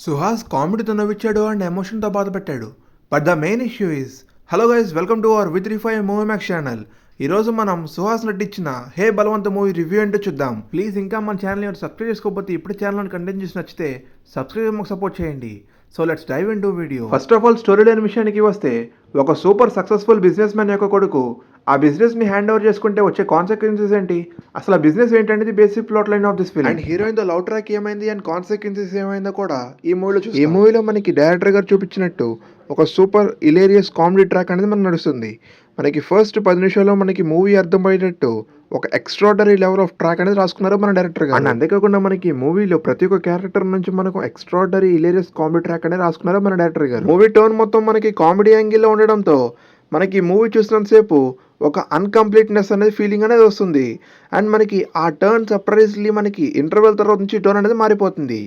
సుహాస్ కామెడీతో నవ్విచ్చాడు అండ్ ఎమోషన్తో బాధపెట్టాడు. But the main issue is, hello guys, welcome to our V35 movie max channel. ఈరోజు మనం సుహాస్ నటించిన హే బలవంత మూవీ రివ్యూ ఏంటో చూద్దాం. ప్లీజ్ ఇంకా మన ఛానల్ ఎవరు సబ్స్క్రైబ్ చేసుకోకపోతే ఇప్పుడు ఛానల్ కంటెంట్ చూసి నచ్చితే సబ్స్క్రైబ్ మాకు సపోర్ట్ చేయండి. So let's dive into video. First of all story line విషయానికి వస్తే, ఒక సూపర్ సక్సెస్ఫుల్ బిజినెస్ మ్యాన్ యొక్క కొడుకు ఆ బిజినెస్ని హ్యాండ్ ఓవర్ చేసుకుంటే వచ్చే కాన్సిక్వెన్సెస్ ఏంటి, అసలు ఆ బిజినెస్ ఏంటనేది basic plot line of this film. And heroine తో లవ్ ట్రాక్ ఏమైంది అండ్ కాన్సిక్వెన్సెస్ ఏమైందో కూడా ఈ మూవీలో చూస్తాం. ఈ మూవీలో మనకి డైరెక్టర్ గారు చూపించినట్టు ఒక సూపర్ ఇలేరియస్ కామెడీ ట్రాక్ అనేది మనకు నడుస్తుంది. మనకి ఫస్ట్ 10 నిమిషాల్లో మనకి మూవీ అర్థమయ్యేటట్టు ఒక ఎక్స్ట్రాడనరీ లెవెల్ ఆఫ్ ట్రాక్ అనేది రాసుకున్నారు మన డైరెక్టర్ గారు. అండ్ అంతేకాకుండా మనకి మూవీలో ప్రతి ఒక్క క్యారెక్టర్ నుంచి మనకు ఎక్స్ట్రాడనరీ ఇలేరియస్ కామెడీ ట్రాక్ అనేది రాసుకున్నారు మన డైరెక్టర్ గారు. మూవీ టోన్ మొత్తం మనకి కామెడీ యాంగిల్లో ఉండడంతో మనకి మూవీ చూసినంతసేపు ఒక అన్కంప్లీట్నెస్ అనేది ఫీలింగ్ అనేది వస్తుంది. అండ్ మనకి ఆ టర్న్ సర్ప్రైజ్లీ మనకి ఇంటర్వెల్ తర్వాత నుంచి టర్న్ అనేది మారిపోతుంది.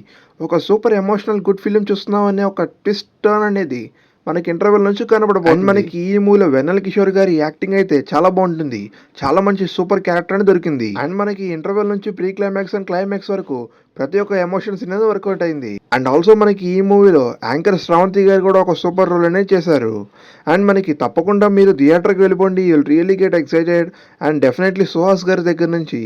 ఒక సూపర్ ఎమోషనల్ గుడ్ ఫిలిం చూస్తున్నాం అనే ఒక ట్విస్ట్ టర్న్ అనేది మనకి ఇంటర్వెల్ నుంచి కనబడబోతుంది. మనకి ఈ మూవీలో వెన్నెల కిషోర్ గారి యాక్టింగ్ అయితే చాలా బాగుంటుంది. చాలా మంచి సూపర్ క్యారెక్టర్ అనేది దొరికింది. అండ్ మనకి ఇంటర్వెల్ నుంచి ప్రీ క్లైమాక్స్ అండ్ క్లైమాక్స్ వరకు ప్రతి ఒక్క ఎమోషన్స్ అనేది వర్కౌట్ అయింది. అండ్ ఆల్సో మనకి ఈ మూవీలో యాంకర్ శ్రావంతి గారు కూడా ఒక సూపర్ రోల్ అనేది చేశారు. అండ్ మనకి తప్పకుండా మీరు థియేటర్కి వెళ్ళిపోండి, you will really get excited. And definitely Suhas గారి దగ్గర నుంచి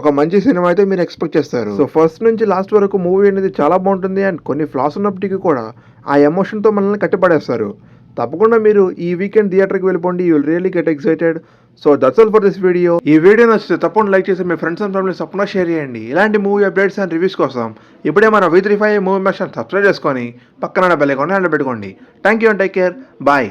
ఒక మంచి సినిమా అయితే మీరు ఎక్స్పెక్ట్ చేస్తారు. సో ఫస్ట్ నుంచి లాస్ట్ వరకు మూవీ అనేది చాలా బాగుంటుంది. అండ్ కొన్ని ఫ్లాస్ ఉన్నప్పటికీ కూడా ఆ ఎమోషన్తో మనల్ని కట్టిపడేస్తారు. తప్పకుండా మీరు ఈ వీకెండ్ థియేటర్కి వెళ్ళిపోండి, you will really get excited. So that's all for this video. ఈ వీడియో నచ్చితే తప్పకుండా లైక్ చేసి మీ ఫ్రెండ్స్ అండ్ ఫ్యామిలీస్ తప్పకుండా షేర్ చేయండి. ఇలాంటి మూవీ అప్డేట్స్ అండ్ రివ్యూస్ కోసం ఇప్పుడే మన V35 మూవీ మ్యాక్స్ సబ్స్క్రైబ్ చేసుకొని పక్కన బెల్ ఐకాన్ హ్యాండిల్ పెట్టుకోండి. Thank you and take care. Bye.